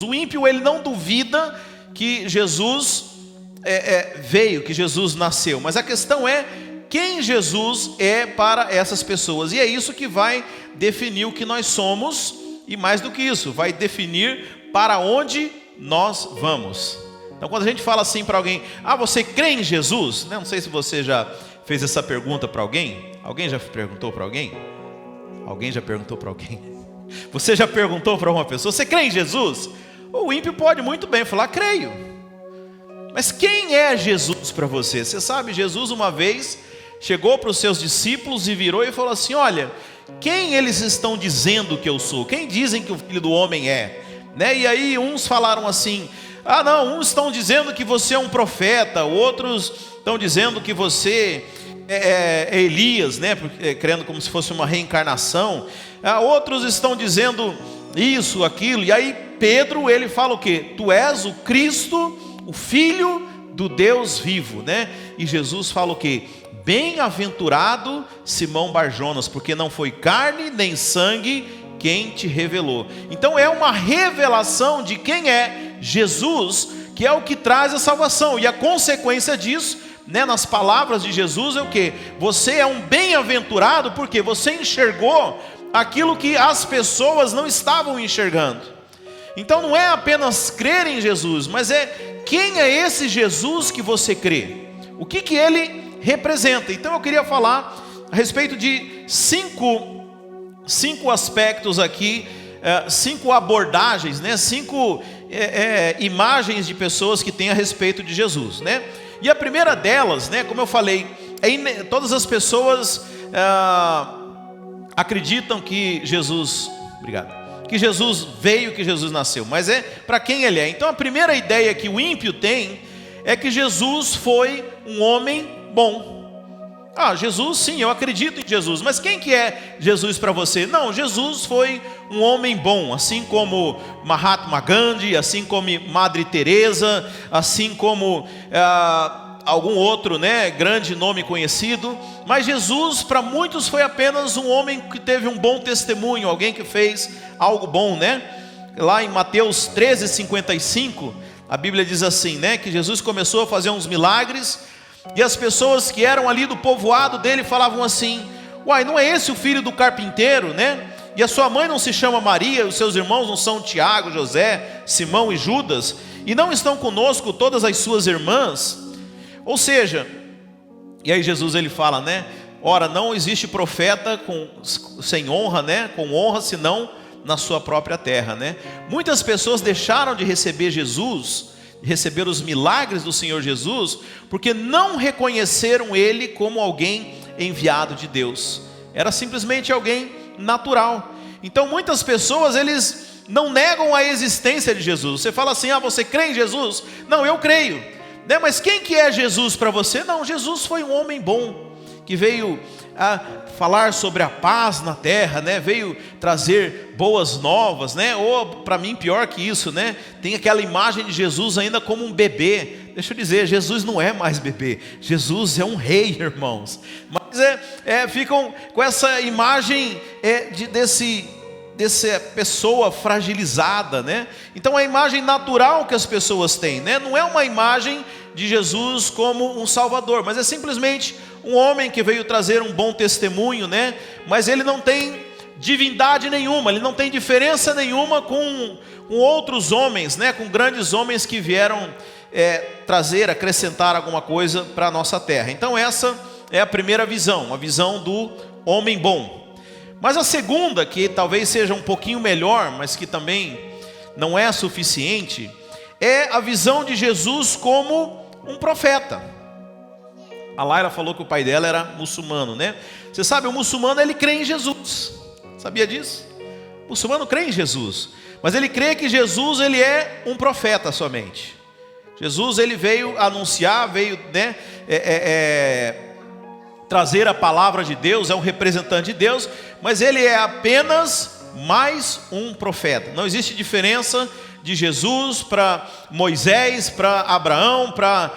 O ímpio, ele não duvida que Jesus veio, que Jesus nasceu, mas a questão é quem Jesus é para essas pessoas, e é isso que vai definir o que nós somos, e mais do que isso, vai definir para onde nós vamos. Então quando a gente fala assim para alguém, você crê em Jesus? Não sei se você já fez essa pergunta para alguém. Alguém já perguntou para alguém? Alguém já perguntou para alguém? Você já perguntou para uma pessoa, você crê em Jesus? O ímpio pode muito bem falar, creio. Mas quem é Jesus para você? Você sabe, Jesus uma vez chegou para os seus discípulos e virou e falou assim, olha, quem eles estão dizendo que eu sou? Quem dizem que o Filho do Homem é? E aí uns falaram assim, não, uns estão dizendo que você é um profeta, outros estão dizendo que você é Elias, crendo como se fosse uma reencarnação, outros estão dizendo isso, aquilo, e aí Pedro, ele fala o quê? Tu és o Cristo, o Filho do Deus vivo, E Jesus fala o quê? Bem-aventurado Simão Barjonas, porque não foi carne nem sangue quem te revelou. Então é uma revelação de quem é Jesus, que é o que traz a salvação, e a consequência disso, nas palavras de Jesus é o quê? Você é um bem-aventurado, porque você enxergou aquilo que as pessoas não estavam enxergando. Então não é apenas crer em Jesus, mas é quem é esse Jesus que você crê, o que ele representa. Então eu queria falar a respeito de cinco aspectos aqui, 5 abordagens, 5 imagens de pessoas que têm a respeito de Jesus, E a primeira delas, como eu falei, todas as pessoas acreditam que Jesus, que Jesus veio, que Jesus nasceu, mas é para quem ele é. Então a primeira ideia que o ímpio tem é que Jesus foi um homem bom. Jesus, sim, eu acredito em Jesus, mas quem que é Jesus para você? Não, Jesus foi um homem bom, assim como Mahatma Gandhi, assim como Madre Teresa, assim como algum outro, grande nome conhecido. Mas Jesus para muitos foi apenas um homem que teve um bom testemunho, alguém que fez algo bom, Lá em Mateus 13:55, a Bíblia diz assim, que Jesus começou a fazer uns milagres, e as pessoas que eram ali do povoado dele falavam assim, não é esse o filho do carpinteiro, E a sua mãe não se chama Maria, os seus irmãos não são Tiago, José, Simão e Judas, e não estão conosco todas as suas irmãs? Ou seja, e aí Jesus ele fala, ora, não existe profeta sem honra, com honra, senão na sua própria terra, Muitas pessoas deixaram de receber Jesus, receber os milagres do Senhor Jesus, porque não reconheceram ele como alguém enviado de Deus. Era simplesmente alguém natural. Então muitas pessoas, eles não negam a existência de Jesus. Você fala assim, você crê em Jesus? Não, eu creio, mas quem que é Jesus para você? Não, Jesus foi um homem bom, que veio a falar sobre a paz na terra, veio trazer boas novas, ou para mim pior que isso, tem aquela imagem de Jesus ainda como um bebê. Deixa eu dizer, Jesus não é mais bebê, Jesus é um rei, irmãos. Mas ficam com essa imagem dessa pessoa fragilizada, Então a imagem natural que as pessoas têm, não é uma imagem de Jesus como um salvador, mas é simplesmente um homem que veio trazer um bom testemunho, Mas ele não tem divindade nenhuma, ele não tem diferença nenhuma com outros homens, com grandes homens que vieram trazer, acrescentar alguma coisa para a nossa terra. Então essa é a primeira visão, a visão do homem bom. Mas a segunda, que talvez seja um pouquinho melhor, mas que também não é suficiente, é a visão de Jesus como um profeta. A Laira falou que o pai dela era muçulmano, Você sabe, o muçulmano ele crê em Jesus. Sabia disso? O muçulmano crê em Jesus, mas ele crê que Jesus ele é um profeta somente. Jesus ele veio anunciar, veio trazer a palavra de Deus, é um representante de Deus, mas ele é apenas mais um profeta. Não existe diferença de Jesus para Moisés, para Abraão, para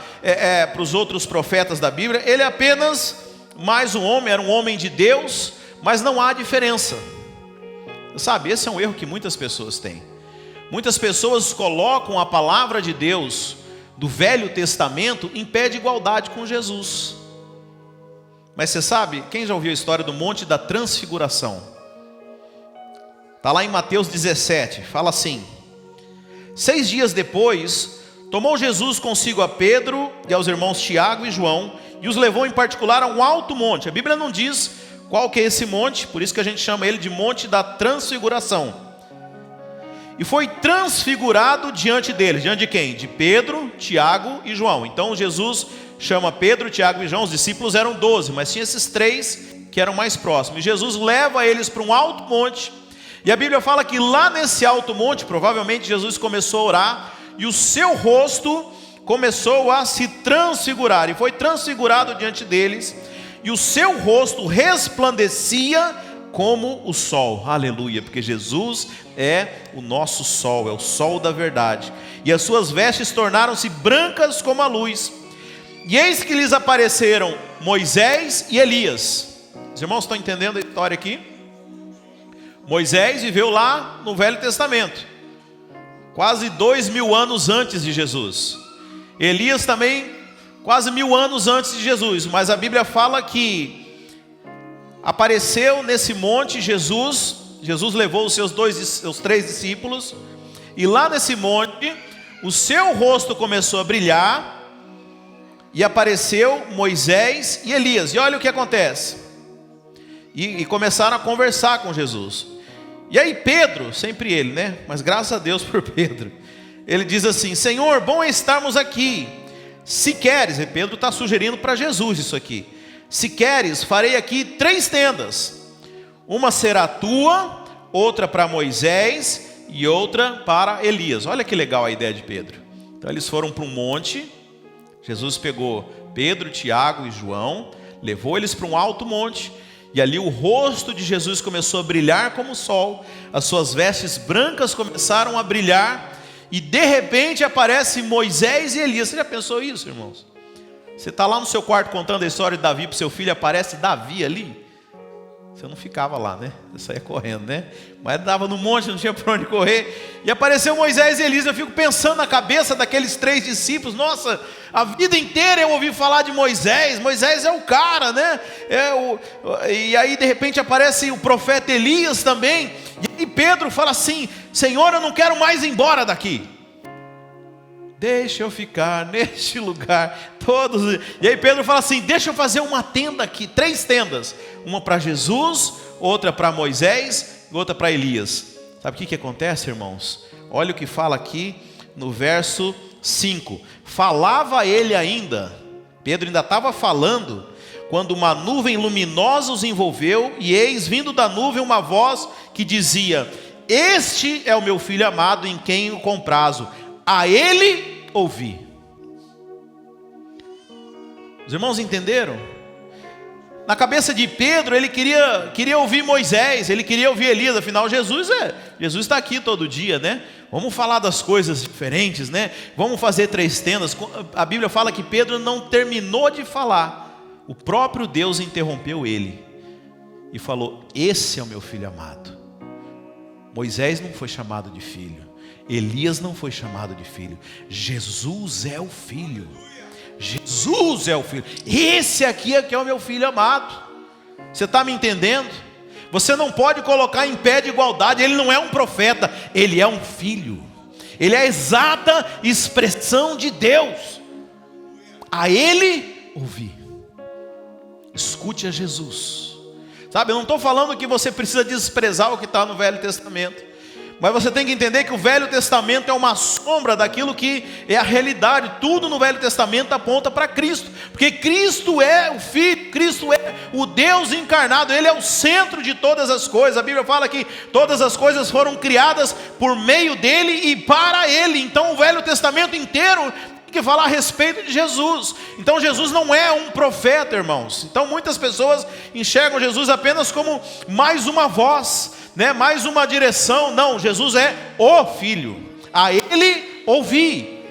os outros profetas da Bíblia. Ele é apenas mais um homem, era um homem de Deus, mas não há diferença. Sabe, esse é um erro que muitas pessoas têm. Muitas pessoas colocam a palavra de Deus do Velho Testamento em pé de igualdade com Jesus. Mas você sabe, quem já ouviu a história do Monte da Transfiguração? Está lá em Mateus 17, fala assim: 6 dias depois, tomou Jesus consigo a Pedro e aos irmãos Tiago e João, e os levou em particular a um alto monte. A Bíblia não diz qual que é esse monte, por isso que a gente chama ele de Monte da Transfiguração. E foi transfigurado diante deles. Diante de quem? De Pedro, Tiago e João. Então Jesus chama Pedro, Tiago e João. Os discípulos eram 12, mas tinha esses 3 que eram mais próximos. E Jesus leva eles para um alto monte. E a Bíblia fala que lá nesse alto monte, provavelmente Jesus começou a orar, e o seu rosto começou a se transfigurar. E foi transfigurado diante deles. E o seu rosto resplandecia como o sol. Aleluia, porque Jesus é o nosso sol, é o sol da verdade. E as suas vestes tornaram-se brancas como a luz. E eis que lhes apareceram Moisés e Elias. Os irmãos estão entendendo a história aqui? Moisés viveu lá no Velho Testamento, quase 2000 anos antes de Jesus. Elias também, quase 1000 anos antes de Jesus. Mas a Bíblia fala que apareceu nesse monte Jesus levou os seus 3 discípulos, e lá nesse monte, o seu rosto começou a brilhar, e apareceu Moisés e Elias. E olha o que acontece. E começaram a conversar com Jesus. E aí Pedro, sempre ele, né? Mas graças a Deus por Pedro. Ele diz assim: Senhor, bom é estarmos aqui. Se queres, e Pedro está sugerindo para Jesus isso aqui. Se queres, farei aqui 3 tendas. Uma será tua, outra para Moisés e outra para Elias. Olha que legal a ideia de Pedro. Então eles foram para um monte. Jesus pegou Pedro, Tiago e João, levou eles para um alto monte. E ali o rosto de Jesus começou a brilhar como o sol. As suas vestes brancas começaram a brilhar. E de repente aparece Moisés e Elias. Você já pensou isso, irmãos? Você está lá no seu quarto contando a história de Davi para o seu filho, aparece Davi ali. Você não ficava lá, né? Você saía correndo, né? Mas dava no monte, não tinha para onde correr. E apareceu Moisés e Elias. Eu fico pensando na cabeça daqueles 3 discípulos. Nossa, a vida inteira eu ouvi falar de Moisés. Moisés é o cara, né? E aí de repente aparece o profeta Elias também. E Pedro fala assim: Senhor, eu não quero mais ir embora daqui. Deixa eu ficar neste lugar todos. E aí Pedro fala assim: deixa eu fazer uma tenda aqui, 3 tendas. Uma para Jesus, outra para Moisés e outra para Elias. Sabe o que acontece, irmãos? Olha o que fala aqui no verso 5. Falava ele ainda, Pedro ainda estava falando, quando uma nuvem luminosa os envolveu, e eis vindo da nuvem uma voz que dizia: este é o meu filho amado, em quem o comprazo, a ele ouvi. Os irmãos entenderam? Na cabeça de Pedro, ele queria ouvir Moisés, ele queria ouvir Elias. Afinal, Jesus está aqui todo dia, né? Vamos falar das coisas diferentes, né? Vamos fazer 3 tendas. A Bíblia fala que Pedro não terminou de falar, o próprio Deus interrompeu ele e falou: esse é o meu filho amado. Moisés não foi chamado de filho, Elias não foi chamado de filho, Jesus é o filho. Jesus é o filho. Esse aqui é que é o meu filho amado. Você está me entendendo? Você não pode colocar em pé de igualdade. Ele não é um profeta, ele é um filho. Ele é a exata expressão de Deus. A ele ouvir. Escute a Jesus. Sabe, eu não estou falando que você precisa desprezar o que está no Velho Testamento, mas você tem que entender que o Velho Testamento é uma sombra daquilo que é a realidade. Tudo no Velho Testamento aponta para Cristo, porque Cristo é o Filho, Cristo é o Deus encarnado, Ele é o centro de todas as coisas. A Bíblia fala que todas as coisas foram criadas por meio dEle e para Ele. Então o Velho Testamento inteiro que falar a respeito de Jesus. Então Jesus não é um profeta, irmãos. Então muitas pessoas enxergam Jesus apenas como mais uma voz, né? Mais uma direção. Não, Jesus é o Filho, a Ele ouvi.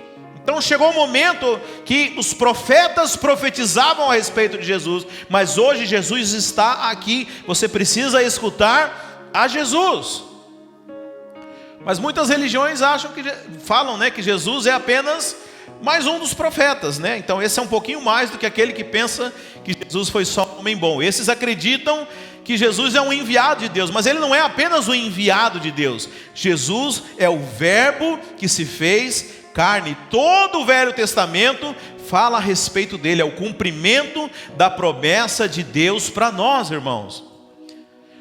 Então chegou o momento que os profetas profetizavam a respeito de Jesus, mas hoje Jesus está aqui. Você precisa escutar a Jesus. Mas muitas religiões falam, né, que Jesus é apenas mais um dos profetas, né? Então esse é um pouquinho mais do que aquele que pensa que Jesus foi só um homem bom. Esses acreditam que Jesus é um enviado de Deus, mas ele não é apenas o enviado de Deus. Jesus é o verbo que se fez carne. Todo o Velho Testamento fala a respeito dele, é o cumprimento da promessa de Deus para nós, irmãos.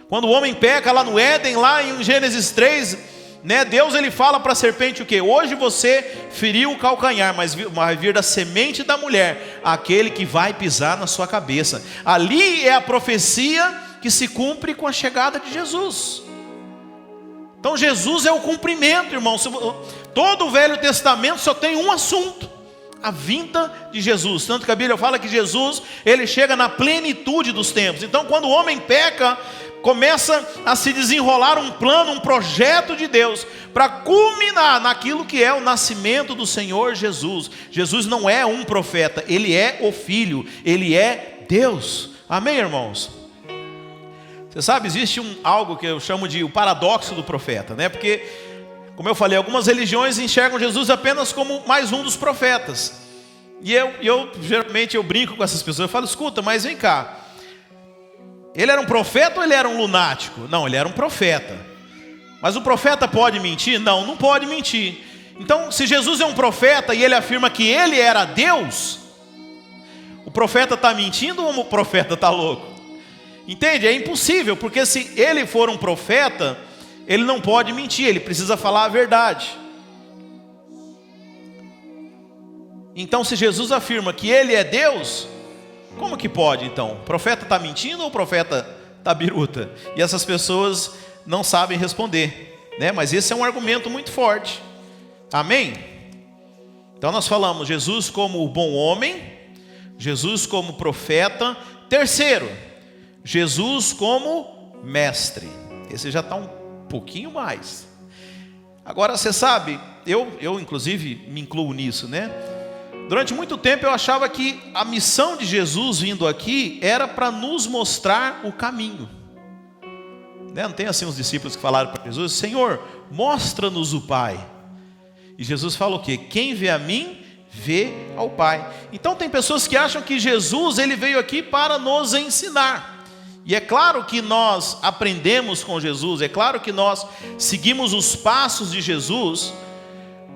Quando o homem peca lá no Éden, lá em Gênesis 3, né, Deus ele fala para a serpente o quê? Hoje você feriu o calcanhar, mas vai vir da semente da mulher aquele que vai pisar na sua cabeça. Ali é a profecia que se cumpre com a chegada de Jesus. Então Jesus é o cumprimento, irmãos. Todo o Velho Testamento só tem um assunto: a vinda de Jesus. Tanto que a Bíblia fala que Jesus, ele chega na plenitude dos tempos. Então quando o homem peca, começa a se desenrolar um plano, um projeto de Deus, para culminar naquilo que é o nascimento do Senhor Jesus. Jesus não é um profeta, ele é o Filho, ele é Deus. Amém, irmãos? Você sabe, existe algo que eu chamo de o paradoxo do profeta, né? Porque, como eu falei, algumas religiões enxergam Jesus apenas como mais um dos profetas. E eu geralmente brinco com essas pessoas, eu falo: escuta, mas vem cá, ele era um profeta ou ele era um lunático? Não, ele era um profeta. Mas o profeta pode mentir? Não, não pode mentir. Então, se Jesus é um profeta e ele afirma que ele era Deus, o profeta está mentindo ou o profeta está louco? Entende? É impossível, porque se ele for um profeta, ele não pode mentir, ele precisa falar a verdade. Então, se Jesus afirma que ele é Deus, como que pode então? O profeta está mentindo ou o profeta está biruta? E essas pessoas não sabem responder, né? Mas esse é um argumento muito forte. Amém? Então nós falamos Jesus como o bom homem, Jesus como profeta. Terceiro, Jesus como mestre. Esse já está um pouquinho mais. Agora você sabe, eu inclusive me incluo nisso, né? Durante muito tempo eu achava que a missão de Jesus vindo aqui era para nos mostrar o caminho. Não tem assim os discípulos que falaram para Jesus: Senhor, mostra-nos o Pai. E Jesus fala o quê? Quem vê a mim, vê ao Pai. Então tem pessoas que acham que Jesus ele veio aqui para nos ensinar. E é claro que nós aprendemos com Jesus, é claro que nós seguimos os passos de Jesus.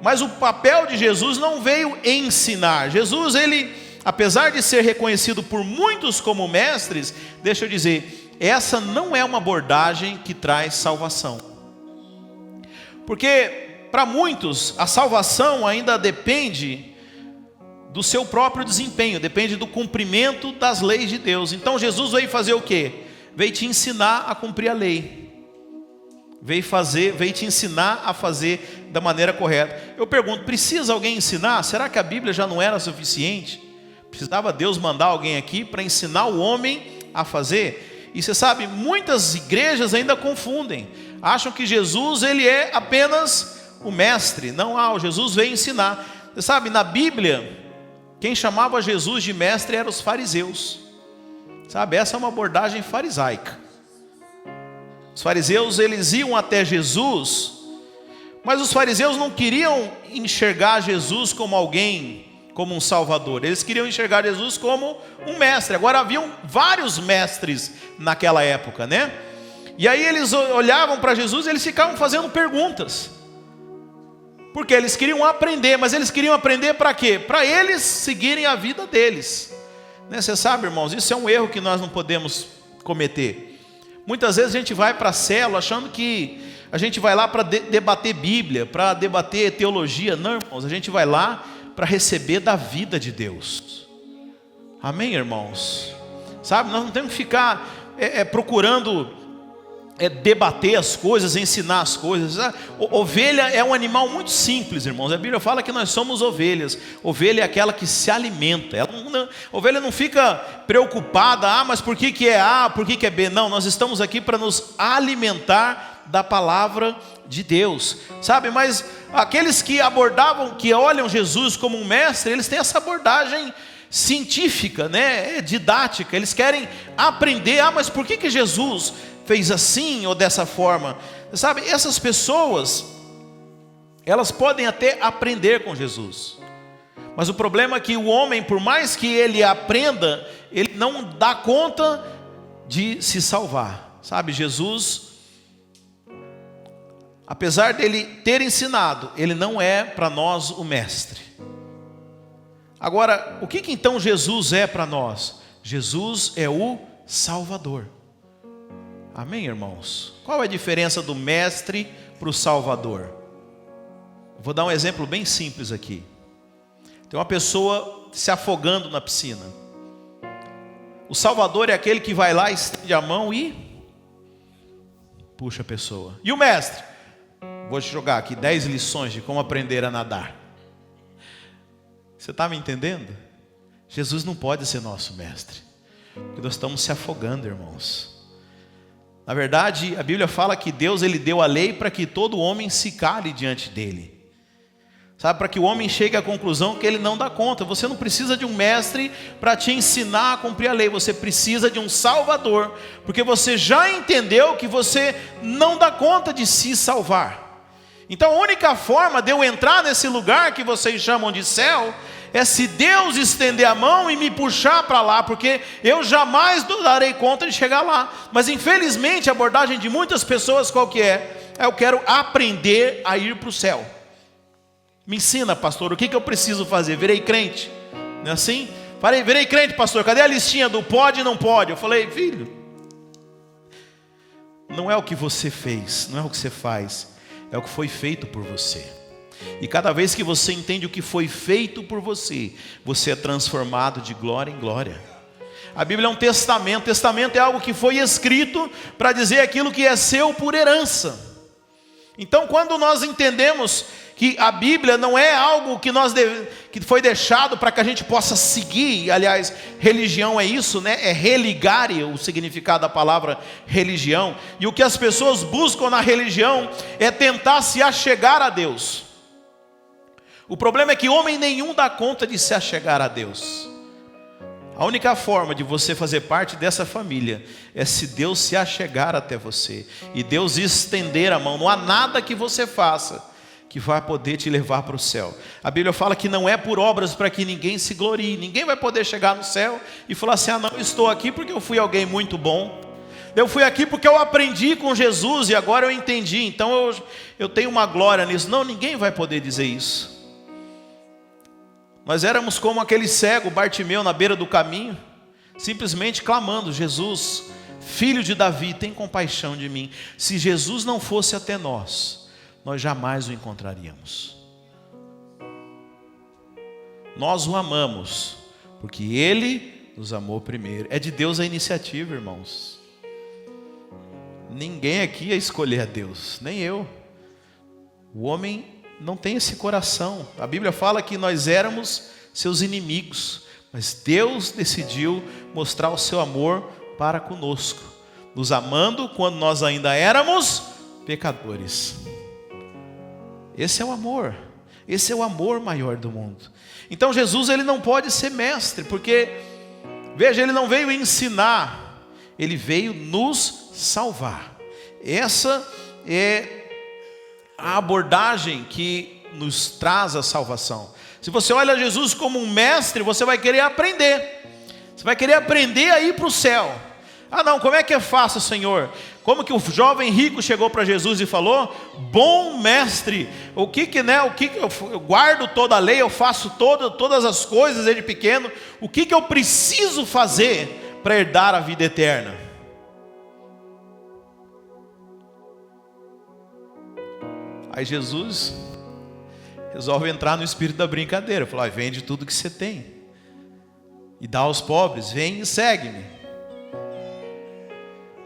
Mas o papel de Jesus não veio ensinar. Jesus, ele, apesar de ser reconhecido por muitos como mestres, deixa eu dizer, essa não é uma abordagem que traz salvação. Porque para muitos a salvação ainda depende do seu próprio desempenho, depende do cumprimento das leis de Deus. Então Jesus veio fazer o quê? Veio te ensinar a cumprir a lei. Veio te ensinar a fazer da maneira correta. Eu pergunto, precisa alguém ensinar? Será que a Bíblia já não era suficiente? Precisava Deus mandar alguém aqui para ensinar o homem a fazer? E você sabe, muitas igrejas ainda confundem. Acham que Jesus ele é apenas o mestre. Não, Jesus veio ensinar. Você sabe, na Bíblia, quem chamava Jesus de mestre eram os fariseus. Sabe, essa é uma abordagem farisaica. Os fariseus, eles iam até Jesus, mas os fariseus não queriam enxergar Jesus como alguém, como um salvador. Eles queriam enxergar Jesus como um mestre. Agora haviam vários mestres naquela época, né? E aí eles olhavam para Jesus e eles ficavam fazendo perguntas. Porque eles queriam aprender, mas eles queriam aprender para quê? Para eles seguirem a vida deles. Né? Você sabe, irmãos, isso é um erro que nós não podemos cometer. Muitas vezes a gente vai para a célula achando que a gente vai lá para debater Bíblia, para debater teologia. Não, irmãos, a gente vai lá para receber da vida de Deus. Amém, irmãos? Sabe, nós não temos que ficar procurando debater as coisas, ensinar as coisas. Ovelha é um animal muito simples, irmãos. A Bíblia fala que nós somos ovelhas. Ovelha é aquela que se alimenta. Ovelha não fica preocupada, mas por que é A, por que é B? Não, nós estamos aqui para nos alimentar da palavra de Deus, sabe? Mas aqueles que que olham Jesus como um mestre, eles têm essa abordagem científica, né? Didática. Eles querem aprender, mas por que Jesus fez assim ou dessa forma? Sabe, essas pessoas, Elas podem até aprender com Jesus. Mas o problema é que o homem, por mais que ele aprenda, ele não dá conta de se salvar. Sabe, Jesus, apesar dele ter ensinado, ele não é para nós o mestre. Agora, o que então Jesus é para nós? Jesus é o Salvador. Amém, irmãos? Qual é a diferença do mestre para o Salvador? Vou dar um exemplo bem simples aqui. Tem uma pessoa se afogando na piscina. O Salvador é aquele que vai lá, estende a mão e puxa a pessoa. E o mestre? Vou te jogar aqui 10 lições de como aprender a nadar. Você está me entendendo? Jesus não pode ser nosso mestre, porque nós estamos se afogando, irmãos. Na verdade, a Bíblia fala que Deus ele deu a lei para que todo homem se cale diante dele. Sabe, para que o homem chegue à conclusão que ele não dá conta. Você não precisa de um mestre para te ensinar a cumprir a lei. Você precisa de um Salvador, porque você já entendeu que você não dá conta de se salvar. Então a única forma de eu entrar nesse lugar que vocês chamam de céu é se Deus estender a mão e me puxar para lá, porque eu jamais darei conta de chegar lá. Mas infelizmente a abordagem de muitas pessoas qual que é? Eu quero aprender a ir para o céu. Me ensina, pastor, o que eu preciso fazer? Virei crente, não é assim? Falei, virei crente, pastor, cadê a listinha do pode e não pode? Eu falei, filho, não é o que você fez, não é o que você faz, é o que foi feito por você. E cada vez que você entende o que foi feito por você, você é transformado de glória em glória. A Bíblia é um testamento. Testamento é algo que foi escrito para dizer aquilo que é seu por herança. Então quando nós entendemos que a Bíblia não é algo que que foi deixado para que a gente possa seguir, aliás, religião é isso, né? É religare, o significado da palavra religião. E o que as pessoas buscam na religião é tentar se achegar a Deus. O problema é que homem nenhum dá conta de se achegar a Deus. A única forma de você fazer parte dessa família é se Deus se achegar até você e Deus estender a mão. Não há nada que você faça que vai poder te levar para o céu. A Bíblia fala que não é por obras para que ninguém se glorie. Ninguém vai poder chegar no céu e falar assim, não, eu estou aqui porque eu fui alguém muito bom. Eu fui aqui porque eu aprendi com Jesus e agora eu entendi, então eu tenho uma glória nisso. Não, ninguém vai poder dizer isso. Nós éramos como aquele cego Bartimeu na beira do caminho, simplesmente clamando, Jesus, filho de Davi, tem compaixão de mim. Se Jesus não fosse até nós jamais o encontraríamos. Nós o amamos, porque Ele nos amou primeiro. É de Deus a iniciativa, irmãos. Ninguém aqui ia escolher a Deus, nem eu. O homem não tem esse coração. A Bíblia fala que nós éramos seus inimigos, mas Deus decidiu mostrar o seu amor para conosco, nos amando quando nós ainda éramos pecadores. Esse é o amor. Esse é o amor maior do mundo. Então Jesus ele não pode ser mestre, porque, veja, ele não veio ensinar, ele veio nos salvar. Essa é a abordagem que nos traz a salvação. Se você olha Jesus como um mestre, você vai querer aprender. Você vai querer aprender a ir para o céu. Não, como é que é fácil, Senhor? Como que o jovem rico chegou para Jesus e falou, bom mestre, o que eu guardo toda a lei, eu faço todas as coisas desde pequeno, o que eu preciso fazer para herdar a vida eterna? Aí Jesus resolve entrar no espírito da brincadeira, falou, vende tudo que você tem e dá aos pobres, vem e segue-me.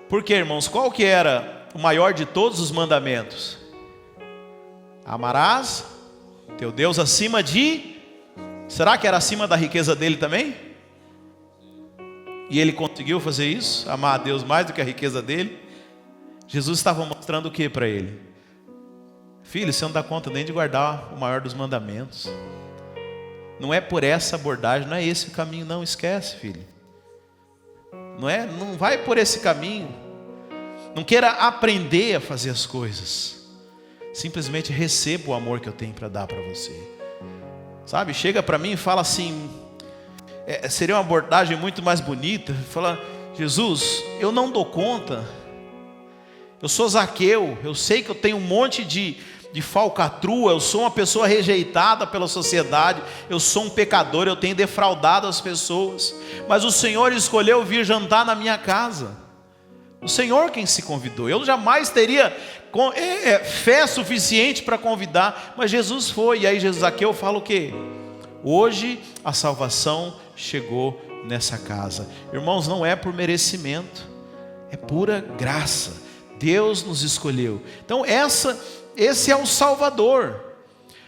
Porque, irmãos, qual que era o maior de todos os mandamentos? Amarás teu Deus acima de... Será que era acima da riqueza dele também? E ele conseguiu fazer isso? Amar a Deus mais do que a riqueza dele? Jesus estava mostrando o que para ele? Filho, você não dá conta nem de guardar o maior dos mandamentos. Não é por essa abordagem, não é esse o caminho, não, esquece, filho. Não vai por esse caminho. Não queira aprender a fazer as coisas. simplesmente receba o amor que eu tenho para dar para você. Sabe, chega para mim e fala assim, seria uma abordagem muito mais bonita, fala: Jesus, eu não dou conta, eu sou Zaqueu, eu sei que eu tenho um monte de falcatrua, eu sou uma pessoa rejeitada pela sociedade, eu sou um pecador, eu tenho defraudado as pessoas, mas o Senhor escolheu vir jantar na minha casa. O Senhor quem se convidou. Eu jamais teria fé suficiente para convidar, mas Jesus foi. E aí Zaqueu fala o quê? Hoje a salvação chegou nessa casa. Irmãos, não é por merecimento, é pura graça. Deus nos escolheu. Então esse é o Salvador.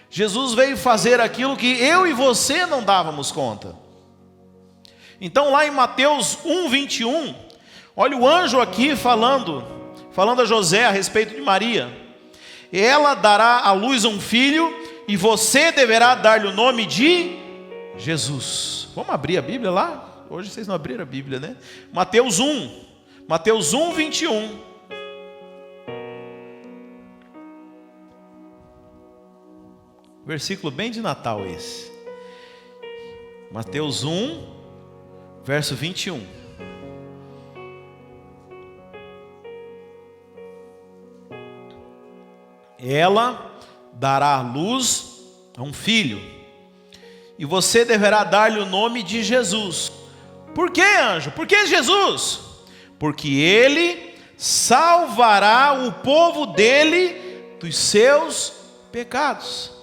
Jesus veio fazer aquilo que eu e você não dávamos conta. Então lá em Mateus 1:21, olha o anjo aqui falando a José a respeito de Maria. Ela dará à luz um filho e você deverá dar-lhe o nome de Jesus. Vamos abrir a Bíblia lá? Hoje vocês não abriram a Bíblia, né? Mateus 1:21. Versículo bem de Natal esse. Mateus 1, verso 21. Ela dará à luz a um filho, e você deverá dar-lhe o nome de Jesus. Por que, anjo? Por que Jesus? Porque ele salvará o povo dele dos seus pecados.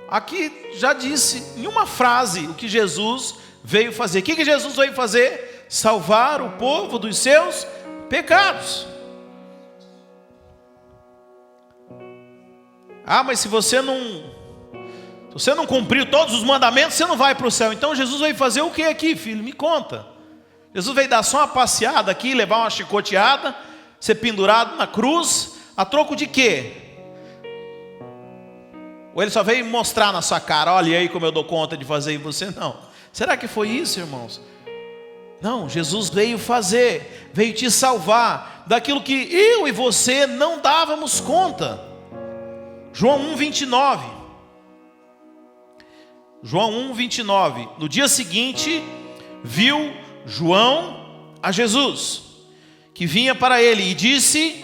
Aqui já disse em uma frase o que Jesus veio fazer. O que Jesus veio fazer? Salvar o povo dos seus pecados. Mas se você não cumpriu todos os mandamentos, você não vai para o céu. Então Jesus veio fazer o que aqui, filho? Me conta. Jesus veio dar só uma passeada aqui, levar uma chicoteada, ser pendurado na cruz, a troco de quê? Ou ele só veio mostrar na sua cara: olha aí como eu dou conta de fazer, e você não? Será que foi isso, irmãos? Não, Jesus veio fazer, veio te salvar daquilo que eu e você não dávamos conta. João 1:29. João 1:29. No dia seguinte, viu João a Jesus, que vinha para ele, e disse: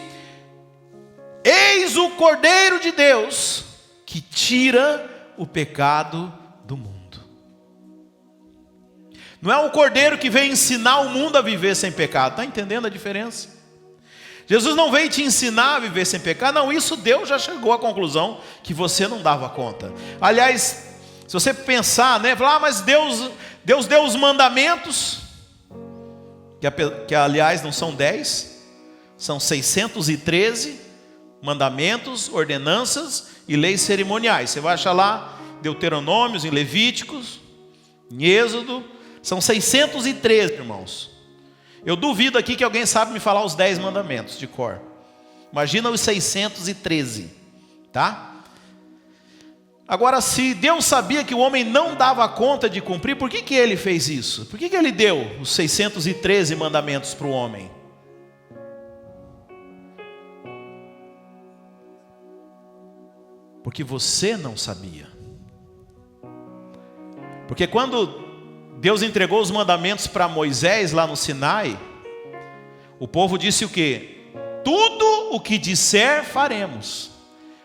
eis o Cordeiro de Deus, que tira o pecado do mundo. Não é o Cordeiro que vem ensinar o mundo a viver sem pecado. Está entendendo a diferença? Jesus não veio te ensinar a viver sem pecado. Não, isso Deus já chegou à conclusão que você não dava conta. Aliás, se você pensar, né, falar: mas Deus deu os mandamentos, que aliás não são 10, são 613 mandamentos, ordenanças e leis cerimoniais. Você vai achar lá Deuteronômios, em Levíticos, em Êxodo, são 613, irmãos. Eu duvido aqui que alguém sabe me falar os 10 mandamentos de cor. Imagina os 613, tá? Agora, se Deus sabia que o homem não dava conta de cumprir, por que ele fez isso? Por que ele deu os 613 mandamentos para o homem? Porque você não sabia. Porque quando Deus entregou os mandamentos para Moisés lá no Sinai, o povo disse o quê? Tudo o que disser faremos.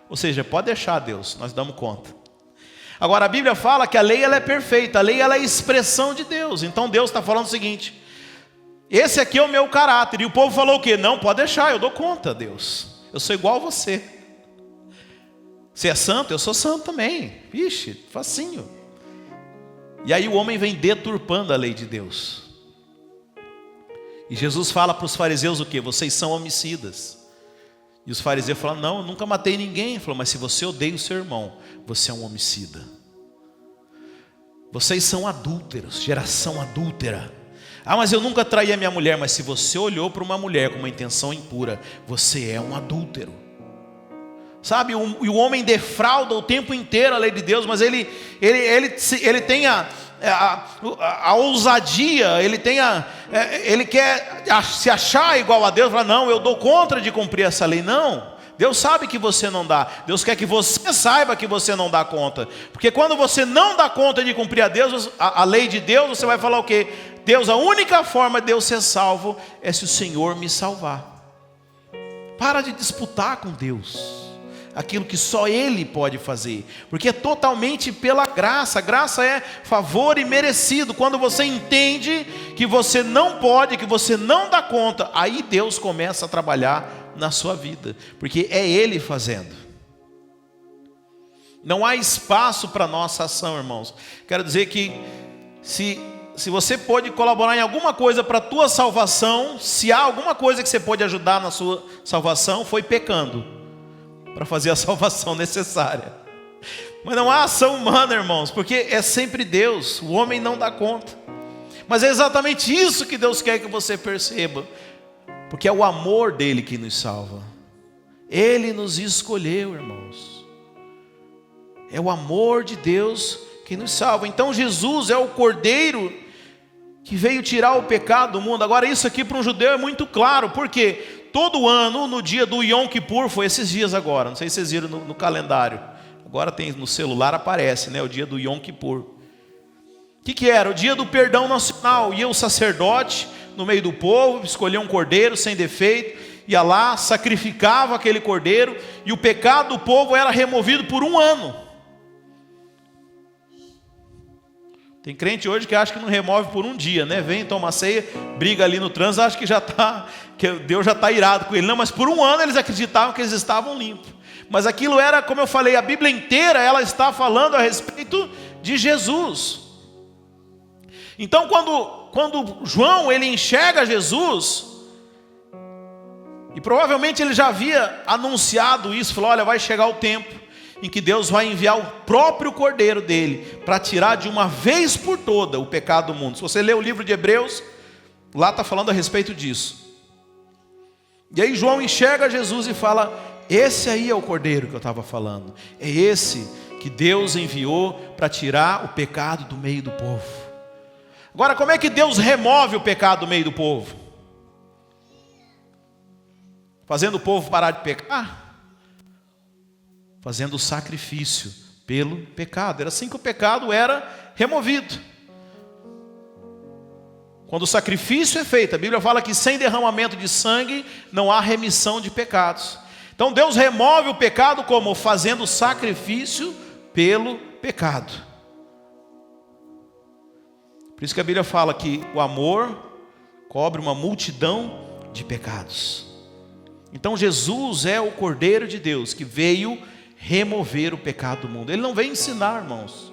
Ou seja, pode deixar, Deus, nós damos conta. Agora a Bíblia fala que a lei ela é perfeita, a lei ela é a expressão de Deus. Então Deus está falando o seguinte: esse aqui é o meu caráter. E o povo falou o quê? Não, pode deixar, eu dou conta, Deus. Eu sou igual a você. Você é santo? Eu sou santo também. Vixe, facinho. E aí o homem vem deturpando a lei de Deus. E Jesus fala para os fariseus o quê? Vocês são homicidas. E os fariseus falam: não, eu nunca matei ninguém. Ele falou: mas se você odeia o seu irmão, você é um homicida. Vocês são adúlteros, geração adúltera. Mas eu nunca traí a minha mulher. Mas se você olhou para uma mulher com uma intenção impura, você é um adúltero. Sabe, o homem defrauda o tempo inteiro a lei de Deus, mas ele tem a ousadia, ele quer se achar igual a Deus, falar, não, eu dou conta de cumprir essa lei. Não, Deus sabe que você não dá. Deus quer que você saiba que você não dá conta. Porque quando você não dá conta de cumprir a lei de Deus, você vai falar o quê? Deus, a única forma de eu ser salvo é se o Senhor me salvar. Para de disputar com Deus aquilo que só Ele pode fazer, porque é totalmente pela graça. A graça é favor imerecido. Quando você entende que você não pode, que você não dá conta, aí Deus começa a trabalhar na sua vida, porque é Ele fazendo. Não há espaço para nossa ação, irmãos. Quero dizer que se você pode colaborar em alguma coisa para a tua salvação, se há alguma coisa que você pode ajudar na sua salvação, foi pecando para fazer a salvação necessária. Mas não há ação humana, irmãos, porque é sempre Deus. O homem não dá conta. Mas é exatamente isso que Deus quer que você perceba, porque é o amor dele que nos salva. Ele nos escolheu, irmãos. É o amor de Deus que nos salva. Então Jesus é o Cordeiro que veio tirar o pecado do mundo. Agora isso aqui para um judeu é muito claro, porque todo ano, no dia do Yom Kippur, foi esses dias agora, não sei se vocês viram no calendário, agora tem no celular, aparece, né, o dia do Yom Kippur. O que era? O dia do perdão nacional. Ia o sacerdote no meio do povo, escolhia um cordeiro sem defeito, ia lá, sacrificava aquele cordeiro, e o pecado do povo era removido por um ano. Tem crente hoje que acha que não remove por um dia, né? Vem, toma ceia, briga ali no trânsito, acha que Deus já está irado com ele. Não, mas por um ano eles acreditavam que eles estavam limpos. Mas aquilo era, como eu falei, a Bíblia inteira ela está falando a respeito de Jesus. Então quando João ele enxerga Jesus, e provavelmente ele já havia anunciado isso, falou, olha, vai chegar o tempo em que Deus vai enviar o próprio Cordeiro dele para tirar de uma vez por toda o pecado do mundo. Se você ler o livro de Hebreus, lá está falando a respeito disso. E aí João enxerga Jesus e fala, esse aí é o Cordeiro que eu estava falando. É esse que Deus enviou para tirar o pecado do meio do povo. Agora, como é que Deus remove o pecado do meio do povo? Fazendo o povo parar de pecar? Fazendo o sacrifício pelo pecado. Era assim que o pecado era removido. Quando o sacrifício é feito, a Bíblia fala que sem derramamento de sangue não há remissão de pecados. Então Deus remove o pecado como? Fazendo o sacrifício pelo pecado. Por isso que a Bíblia fala que o amor cobre uma multidão de pecados. Então Jesus é o Cordeiro de Deus que veio remover o pecado do mundo. Ele não vem ensinar, irmãos.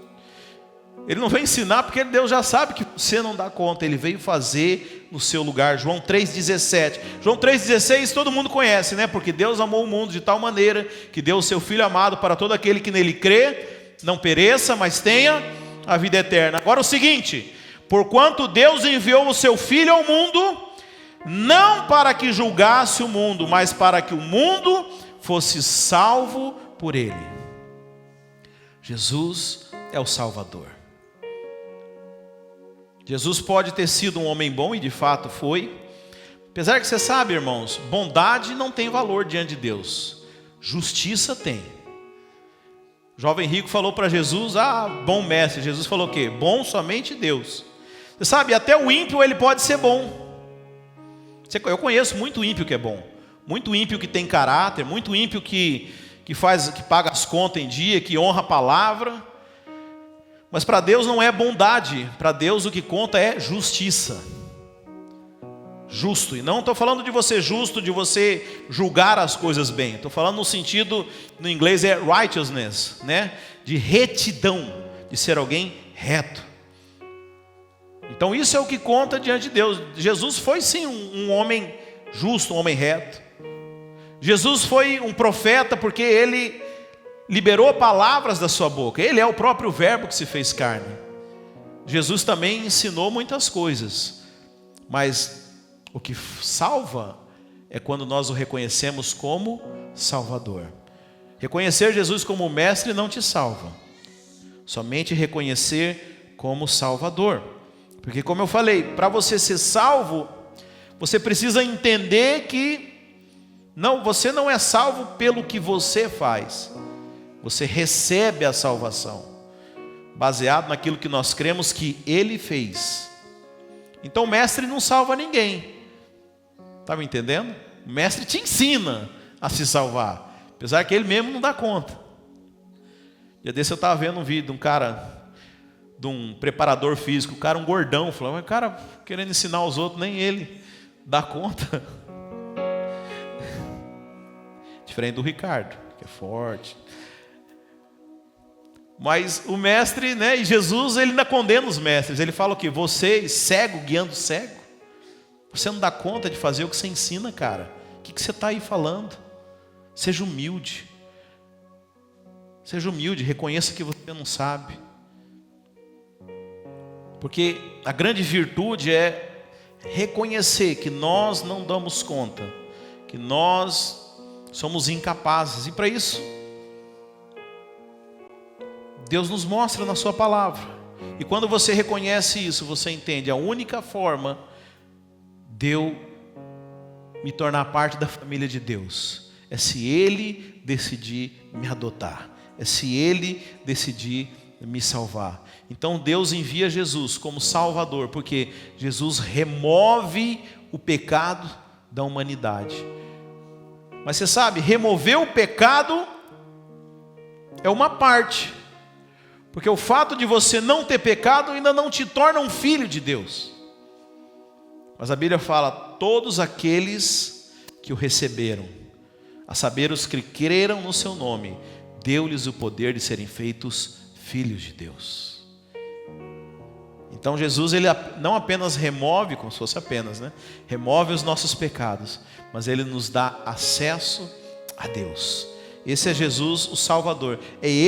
Ele não vem ensinar porque Deus já sabe que você não dá conta. Ele veio fazer no seu lugar. João 3,17. João 3,16 todo mundo conhece, né? Porque Deus amou o mundo de tal maneira que deu o seu Filho amado para todo aquele que nele crê, não pereça, mas tenha a vida eterna. Agora o seguinte, porquanto Deus enviou o seu Filho ao mundo, não para que julgasse o mundo, mas para que o mundo fosse salvo por ele. Jesus é o Salvador. Jesus pode ter sido um homem bom, e de fato foi. Apesar que você sabe, irmãos, bondade não tem valor diante de Deus. Justiça tem. O jovem rico falou para Jesus, bom mestre. Jesus falou o quê? Bom somente Deus. Você sabe, até o ímpio ele pode ser bom. Eu conheço muito ímpio que é bom. Muito ímpio que tem caráter, muito ímpio que paga as contas em dia, que honra a palavra. Mas para Deus não é bondade, para Deus o que conta é justiça. Justo, e não estou falando de você justo, de você julgar as coisas bem. Estou falando no sentido, no inglês é righteousness, né? De retidão, de ser alguém reto. Então isso é o que conta diante de Deus. Jesus foi sim um homem justo, um homem reto. Jesus foi um profeta porque ele liberou palavras da sua boca. Ele é o próprio verbo que se fez carne. Jesus também ensinou muitas coisas. Mas o que salva é quando nós o reconhecemos como Salvador. Reconhecer Jesus como mestre não te salva. Somente reconhecer como Salvador. Porque, como eu falei, para você ser salvo, você precisa entender que você não é salvo pelo que você faz. Você recebe a salvação baseado naquilo que nós cremos que Ele fez. Então o mestre não salva ninguém. Está me entendendo? O mestre te ensina a se salvar, apesar que ele mesmo não dá conta. Dia desse eu estava vendo um vídeo de um cara, de um preparador físico, um gordão, falou, mas o cara querendo ensinar os outros, nem ele dá conta. Diferente do Ricardo, que é forte. Mas o mestre, né, e Jesus, ele ainda condena os mestres. Ele fala o quê? Você, cego, guiando cego. Você não dá conta de fazer o que você ensina, cara. O que você está aí falando? Seja humilde. Seja humilde, reconheça que você não sabe. Porque a grande virtude é reconhecer que nós não damos conta, que nós somos incapazes. E para isso, Deus nos mostra na sua palavra. E quando você reconhece isso, você entende a única forma de eu me tornar parte da família de Deus é se Ele decidir me adotar, é se Ele decidir me salvar. Então Deus envia Jesus como Salvador, porque Jesus remove o pecado da humanidade. Mas você sabe, remover o pecado é uma parte, porque o fato de você não ter pecado ainda não te torna um filho de Deus. Mas a Bíblia fala, todos aqueles que o receberam, a saber os que creram no seu nome, deu-lhes o poder de serem feitos filhos de Deus. Então Jesus, ele não apenas remove, como se fosse apenas, né? Remove os nossos pecados, mas ele nos dá acesso a Deus. Esse é Jesus, o Salvador. É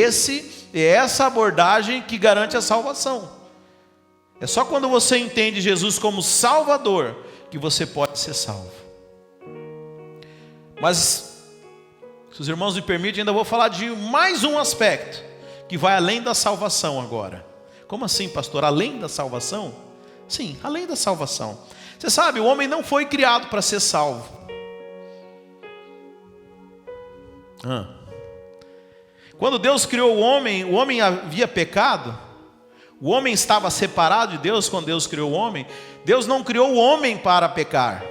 essa abordagem que garante a salvação. É só quando você entende Jesus como Salvador que você pode ser salvo. Mas, se os irmãos me permitem, ainda vou falar de mais um aspecto que vai além da salvação agora. Como assim, pastor? Além da salvação? Sim, além da salvação. Você sabe, o homem não foi criado para ser salvo. Quando Deus criou o homem havia pecado. O homem estava separado de Deus quando Deus criou o homem. Deus não criou o homem para pecar.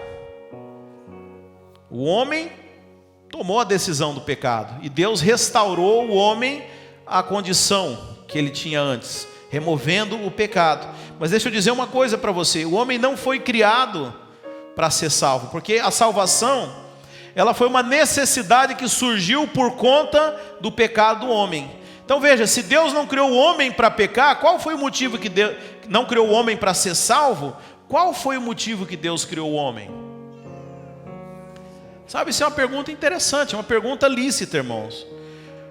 O homem tomou a decisão do pecado. E Deus restaurou o homem à condição que ele tinha antes, removendo o pecado. Mas deixa eu dizer uma coisa para você. O homem não foi criado para ser salvo. Porque a salvação, ela foi uma necessidade que surgiu por conta do pecado do homem. Então veja, se Deus não criou o homem para pecar, qual foi o motivo que Deus não criou o homem para ser salvo? Qual foi o motivo que Deus criou o homem? Sabe, isso é uma pergunta interessante, é uma pergunta lícita, irmãos.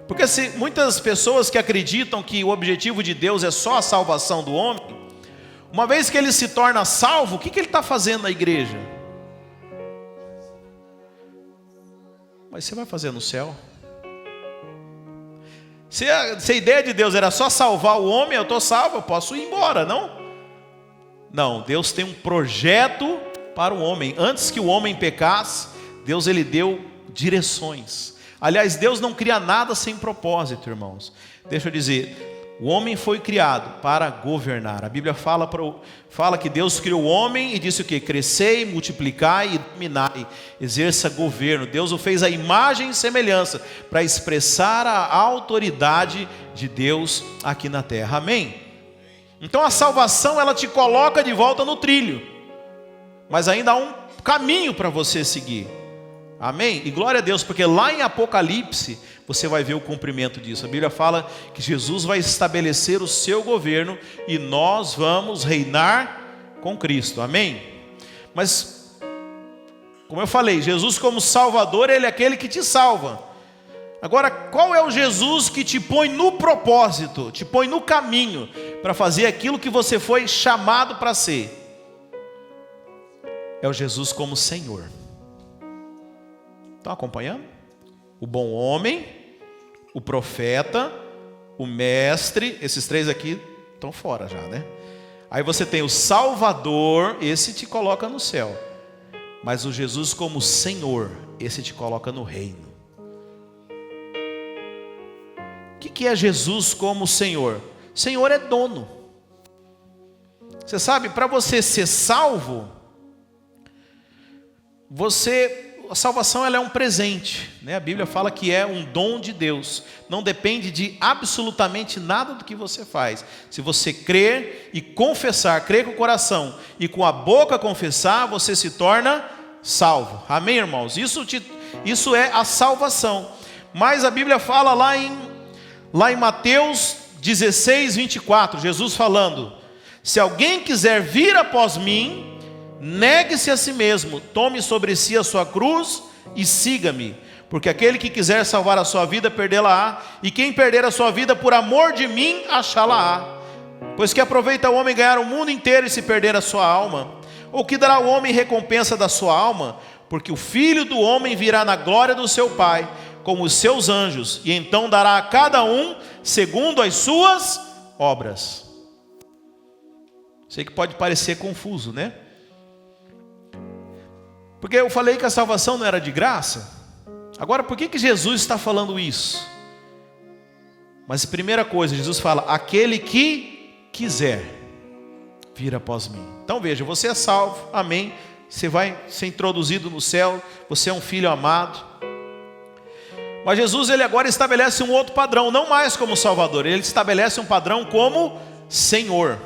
Porque se muitas pessoas que acreditam que o objetivo de Deus é só a salvação do homem, uma vez que ele se torna salvo, o que ele está fazendo na igreja? Mas você vai fazer no céu? Se a ideia de Deus era só salvar o homem, eu estou salvo, eu posso ir embora, não? Não, Deus tem um projeto para o homem. Antes que o homem pecasse, Deus ele deu direções. Aliás, Deus não cria nada sem propósito, irmãos. Deixa eu dizer, o homem foi criado para governar. A Bíblia fala que Deus criou o homem e disse o quê? Crescei, multiplicai e dominai, exerça governo. Deus o fez à imagem e semelhança para expressar a autoridade de Deus aqui na terra. Amém? Então a salvação, ela te coloca de volta no trilho, mas ainda há um caminho para você seguir. Amém? E glória a Deus, porque lá em Apocalipse você vai ver o cumprimento disso. A Bíblia fala que Jesus vai estabelecer o seu governo e nós vamos reinar com Cristo. Amém? Mas, como eu falei, Jesus como Salvador, Ele é aquele que te salva. Agora, qual é o Jesus que te põe no propósito, te põe no caminho para fazer aquilo que você foi chamado para ser? É o Jesus como Senhor. Estão acompanhando? O bom homem, o profeta, o mestre, esses três aqui estão fora já, né? Aí você tem o Salvador, esse te coloca no céu. Mas o Jesus como Senhor, esse te coloca no reino. O que é Jesus como Senhor? Senhor é dono. Você sabe, para você ser salvo, a salvação ela é um presente, né? A Bíblia fala que é um dom de Deus. Não depende de absolutamente nada do que você faz. Se você crer e confessar, crer com o coração e com a boca confessar, você se torna salvo. Amém, irmãos? Isso é a salvação. Mas a Bíblia fala lá em Mateus 16, 24, Jesus falando: se alguém quiser vir após mim, negue-se a si mesmo, tome sobre si a sua cruz e siga-me. Porque aquele que quiser salvar a sua vida, perdê-la-á, e quem perder a sua vida por amor de mim, achá-la-á. Pois que aproveita o homem ganhar o mundo inteiro e se perder a sua alma? Ou que dará o homem recompensa da sua alma? Porque o Filho do homem virá na glória do seu Pai, como os seus anjos, e então dará a cada um segundo as suas obras. Sei que pode parecer confuso, né? Porque eu falei que a salvação não era de graça. Agora, por que Jesus está falando isso? Mas primeira coisa, Jesus fala: aquele que quiser vir após mim. Então veja, você é salvo, amém. Você vai ser introduzido no céu, você é um filho amado. Mas Jesus, ele agora estabelece um outro padrão, não mais como Salvador, ele estabelece um padrão como Senhor.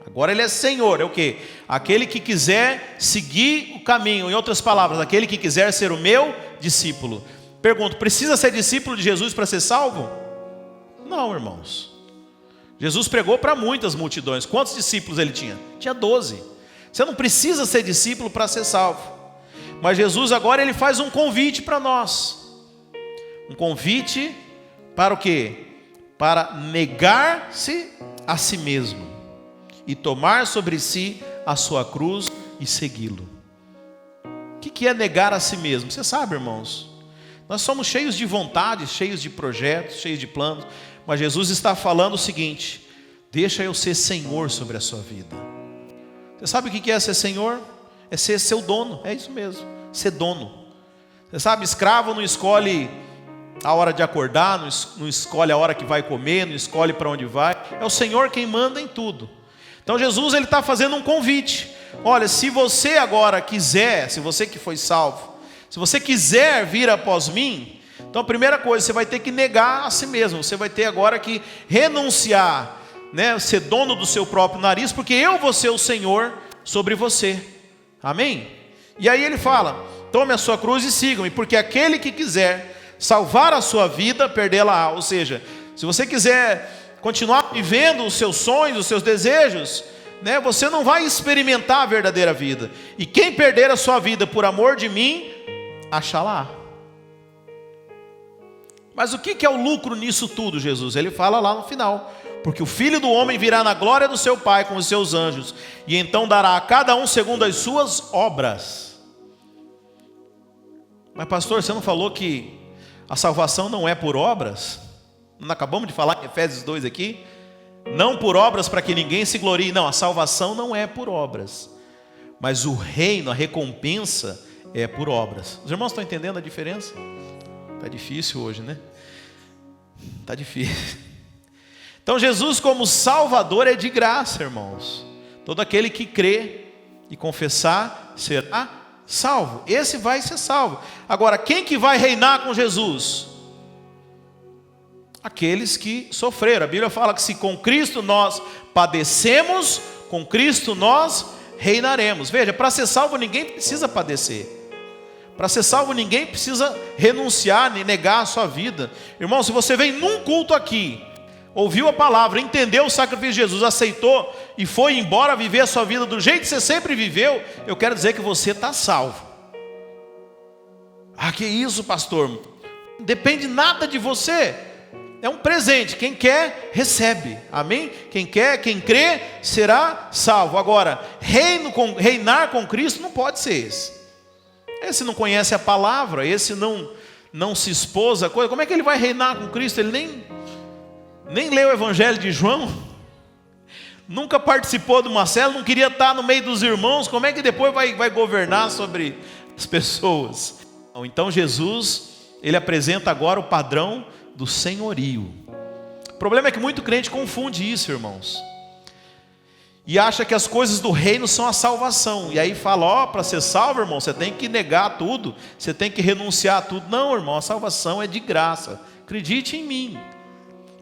Agora ele é Senhor, é o quê? Aquele que quiser seguir o caminho, em outras palavras, aquele que quiser ser o meu discípulo. Pergunto, precisa ser discípulo de Jesus para ser salvo? Não, irmãos. Jesus pregou para muitas multidões. Quantos discípulos ele tinha? Tinha 12. Você não precisa ser discípulo para ser salvo. Mas Jesus agora ele faz um convite para nós. Um convite para o quê? Para negar-se a si mesmo e tomar sobre si a sua cruz e segui-lo. O que é negar a si mesmo? Você sabe, irmãos, nós somos cheios de vontade, cheios de projetos, cheios de planos, mas Jesus está falando o seguinte: deixa eu ser Senhor sobre a sua vida. Você sabe o que é ser Senhor? É ser seu dono, é isso mesmo, ser dono. Você sabe, escravo não escolhe a hora de acordar, não escolhe a hora que vai comer, não escolhe para onde vai, é o Senhor quem manda em tudo. Então Jesus ele está fazendo um convite: olha, se você agora quiser, se você que foi salvo, se você quiser vir após mim, então a primeira coisa, você vai ter que negar a si mesmo, você vai ter agora que renunciar, né, ser dono do seu próprio nariz, porque eu vou ser o Senhor sobre você, amém? E aí ele fala: tome a sua cruz e sigam-me, porque aquele que quiser salvar a sua vida, perdê-la-á. Ou seja, se você quiser continuar vivendo os seus sonhos, os seus desejos, né, você não vai experimentar a verdadeira vida. E quem perder a sua vida por amor de mim, achá-la. Mas o que é o lucro nisso tudo, Jesus? Ele fala lá no final: porque o Filho do homem virá na glória do seu Pai com os seus anjos, e então dará a cada um segundo as suas obras. Mas pastor, você não falou que a salvação não é por obras? Não acabamos de falar em Efésios 2 aqui? Não por obras para que ninguém se glorie. Não, a salvação não é por obras, mas o reino, a recompensa é por obras. Os irmãos estão entendendo a diferença? Está difícil hoje, né? Está difícil. Então Jesus como Salvador é de graça, irmãos. Todo aquele que crê e confessar será salvo. Esse vai ser salvo. Agora, quem que vai reinar com Jesus? Aqueles que sofreram. A Bíblia fala que se com Cristo nós padecemos, com Cristo nós reinaremos. Veja, para ser salvo ninguém precisa padecer. Para ser salvo ninguém precisa renunciar, nem negar a sua vida. Irmão, se você vem num culto aqui, ouviu a palavra, entendeu o sacrifício de Jesus, aceitou e foi embora viver a sua vida do jeito que você sempre viveu, eu quero dizer que você está salvo. Ah, que isso, pastor? Não depende nada de você. É um presente, quem quer, recebe, amém? Quem quer, quem crê, será salvo. Agora, reinar com Cristo não pode ser esse. Esse não conhece a palavra, esse não se expôs a coisa. Como é que ele vai reinar com Cristo? Ele nem leu o Evangelho de João. nunca participou de uma célula, não queria estar no meio dos irmãos, como é que depois vai governar sobre as pessoas? Então Jesus, ele apresenta agora o padrão do senhorio. O problema é que muito crente confunde isso, irmãos, e acha que as coisas do reino são a salvação, e aí fala, para ser salvo, irmão, você tem que negar tudo, você tem que renunciar a tudo. Não, irmão, a salvação é de graça, acredite em mim,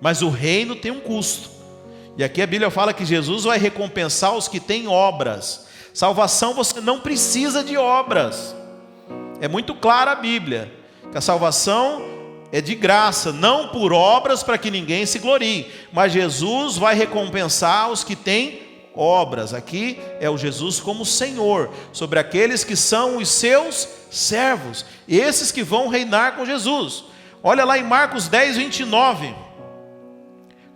mas o reino tem um custo, e aqui a Bíblia fala que Jesus vai recompensar os que têm obras. Salvação você não precisa de obras, é muito clara a Bíblia, que a salvação é de graça, não por obras para que ninguém se glorie, mas Jesus vai recompensar os que têm obras. Aqui é o Jesus como Senhor, sobre aqueles que são os seus servos, esses que vão reinar com Jesus. Olha lá em Marcos 10, 29,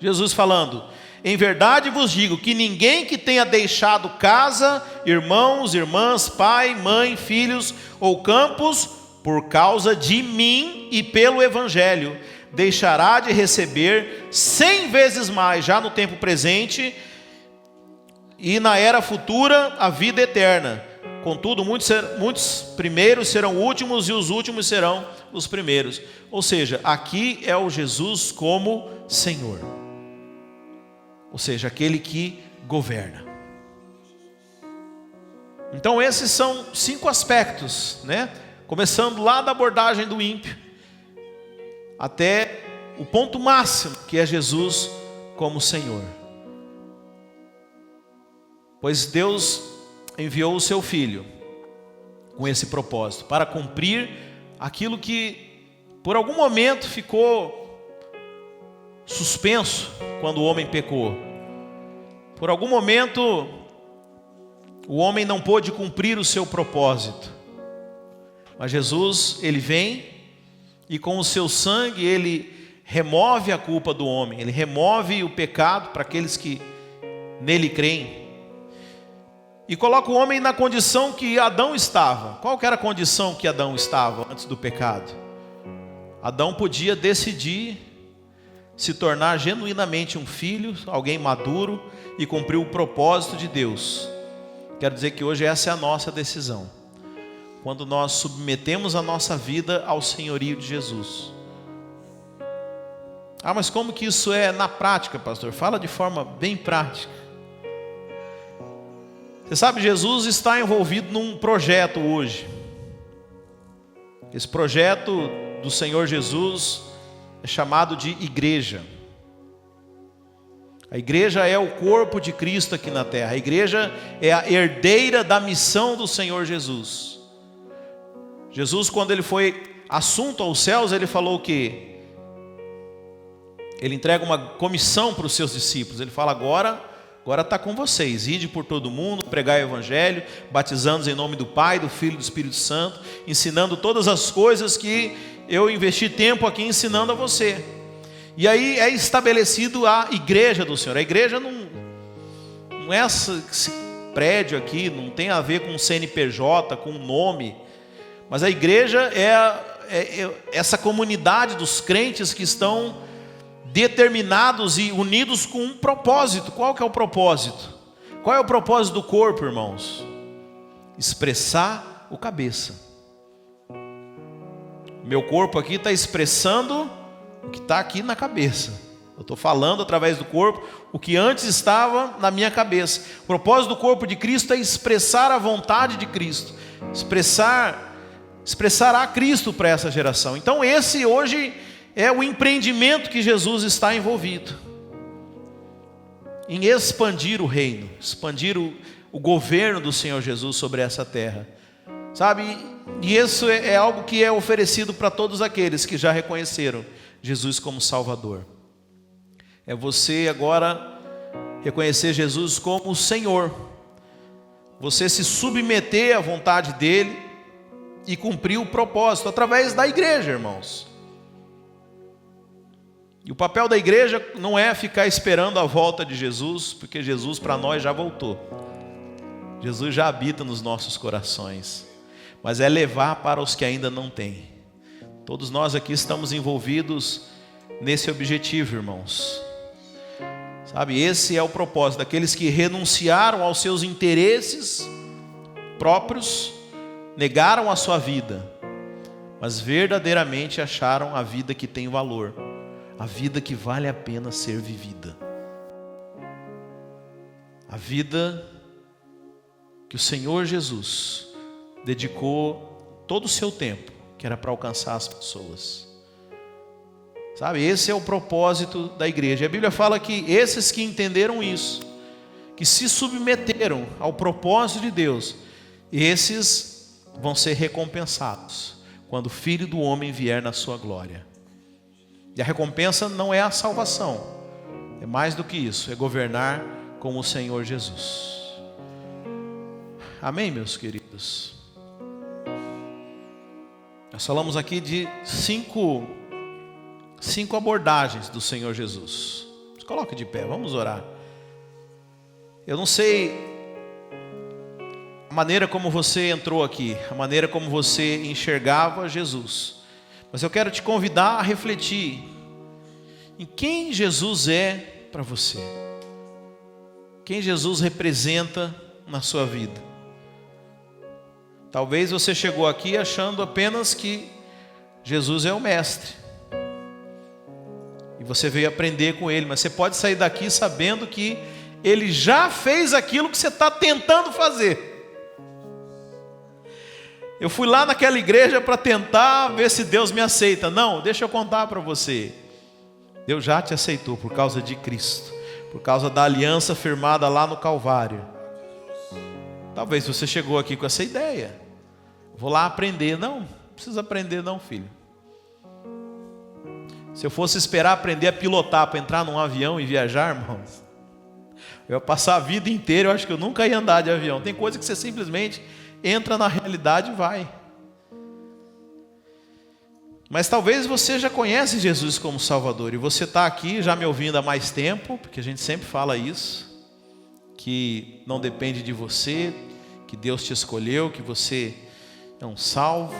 Jesus falando: em verdade vos digo que ninguém que tenha deixado casa, irmãos, irmãs, pai, mãe, filhos ou campos, por causa de mim e pelo evangelho, deixará de receber 100 vezes mais, já no tempo presente, e na era futura, a vida eterna. Contudo, muitos primeiros serão últimos, e os últimos serão os primeiros. Ou seja, aqui é o Jesus como Senhor, ou seja, aquele que governa. Então esses são 5 aspectos, né? Começando lá da abordagem do ímpio, até o ponto máximo, que é Jesus como Senhor. Pois Deus enviou o seu Filho com esse propósito, para cumprir aquilo que por algum momento ficou suspenso quando o homem pecou. Por algum momento o homem não pôde cumprir o seu propósito. Mas Jesus, ele vem e com o seu sangue ele remove a culpa do homem, ele remove o pecado para aqueles que nele creem, e coloca o homem na condição que Adão estava. Qual que era a condição que Adão estava antes do pecado? Adão podia decidir se tornar genuinamente um filho, alguém maduro, e cumprir o propósito de Deus. Quero dizer que hoje essa é a nossa decisão, quando nós submetemos a nossa vida ao senhorio de Jesus. Ah, mas como que isso é na prática, pastor? Fala de forma bem prática. Você sabe, Jesus está envolvido num projeto hoje. Esse projeto do Senhor Jesus é chamado de igreja. A igreja é o corpo de Cristo aqui na terra. A igreja é a herdeira da missão do Senhor Jesus. Jesus, quando ele foi assunto aos céus, ele falou que ele entrega uma comissão para os seus discípulos. Ele fala: agora está com vocês, ide por todo mundo, pregai o evangelho, batizando-os em nome do Pai, do Filho e do Espírito Santo, ensinando todas as coisas que eu investi tempo aqui ensinando a você. E aí é estabelecido a igreja do Senhor. A igreja não é esse prédio aqui, não tem a ver com CNPJ, com nome, mas a igreja é essa comunidade dos crentes que estão determinados e unidos com um propósito. Qual que é o propósito? Qual é o propósito do corpo, irmãos? Expressar o cabeça. Meu corpo aqui está expressando o que está aqui na cabeça. Eu estou falando através do corpo o que antes estava na minha cabeça. O propósito do corpo de Cristo é expressar a vontade de Cristo, expressar a Cristo para essa geração. Então esse hoje é o empreendimento que Jesus está envolvido, em expandir o reino, expandir o governo do Senhor Jesus sobre essa terra, sabe? E isso é algo que é oferecido para todos aqueles que já reconheceram Jesus como Salvador. É você agora reconhecer Jesus como o Senhor, você se submeter à vontade dEle e cumprir o propósito através da igreja, irmãos. E o papel da igreja não é ficar esperando a volta de Jesus, porque Jesus para nós já voltou. Jesus já habita nos nossos corações, mas é levar para os que ainda não têm. Todos nós aqui estamos envolvidos nesse objetivo, irmãos. Sabe, esse é o propósito daqueles que renunciaram aos seus interesses próprios, negaram a sua vida, mas verdadeiramente acharam a vida que tem valor, a vida que vale a pena ser vivida, a vida que o Senhor Jesus dedicou todo o seu tempo, que era para alcançar as pessoas. Sabe, esse é o propósito da igreja. A Bíblia fala que esses que entenderam isso, que se submeteram ao propósito de Deus, esses vão ser recompensados quando o Filho do Homem vier na sua glória. E a recompensa não é a salvação, é mais do que isso, é governar com o Senhor Jesus. Amém, meus queridos? Nós falamos aqui de cinco abordagens do Senhor Jesus. Se coloque de pé, vamos orar. Eu não sei a maneira como você entrou aqui, a maneira como você enxergava Jesus, mas eu quero te convidar a refletir em quem Jesus é para você, quem Jesus representa na sua vida. Talvez você chegou aqui achando apenas que Jesus é o mestre, e você veio aprender com Ele, mas você pode sair daqui sabendo que Ele já fez aquilo que você está tentando fazer. Eu fui lá naquela igreja para tentar ver se Deus me aceita. Não, deixa eu contar para você. Deus já te aceitou por causa de Cristo, por causa da aliança firmada lá no Calvário. Talvez você chegou aqui com essa ideia. Vou lá aprender. Não precisa aprender não, filho. Se eu fosse esperar aprender a pilotar para entrar num avião e viajar, irmãos, eu ia passar a vida inteira, eu acho que eu nunca ia andar de avião. Tem coisa que você simplesmente entra na realidade e vai. Mas talvez você já conhece Jesus como Salvador, e você está aqui já me ouvindo há mais tempo, porque a gente sempre fala isso, que não depende de você, que Deus te escolheu, que você é um salvo.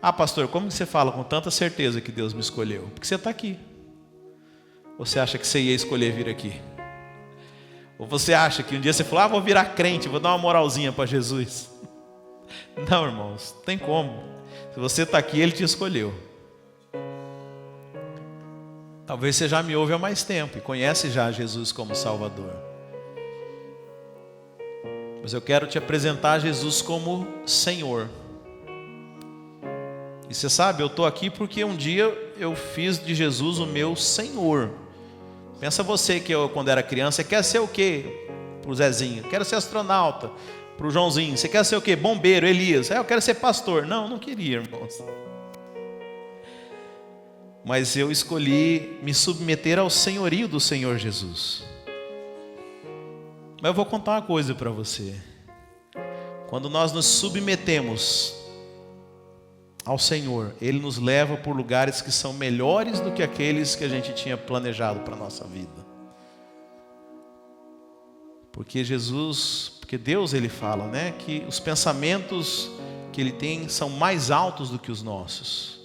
Ah, pastor, como que você fala com tanta certeza que Deus me escolheu? Porque você está aqui. Ou você acha que você ia escolher vir aqui? Ou você acha que um dia você falou, vou virar crente, vou dar uma moralzinha para Jesus? Não, irmãos, não tem como. Se você está aqui, Ele te escolheu. Talvez você já me ouve há mais tempo e conhece já Jesus como Salvador. Mas eu quero te apresentar Jesus como Senhor. E você sabe, eu estou aqui porque um dia eu fiz de Jesus o meu Senhor. Pensa você que eu, quando era criança, você quer ser o quê? Para o Zezinho, quero ser astronauta. Para o Joãozinho, você quer ser o quê? Bombeiro, Elias. Eu quero ser pastor. Não queria, irmãos. Mas eu escolhi me submeter ao senhorio do Senhor Jesus. Mas eu vou contar uma coisa para você. Quando nós nos submetemos ao Senhor, Ele nos leva por lugares que são melhores do que aqueles que a gente tinha planejado para a nossa vida. Porque Deus, Ele fala, né, que os pensamentos que Ele tem são mais altos do que os nossos.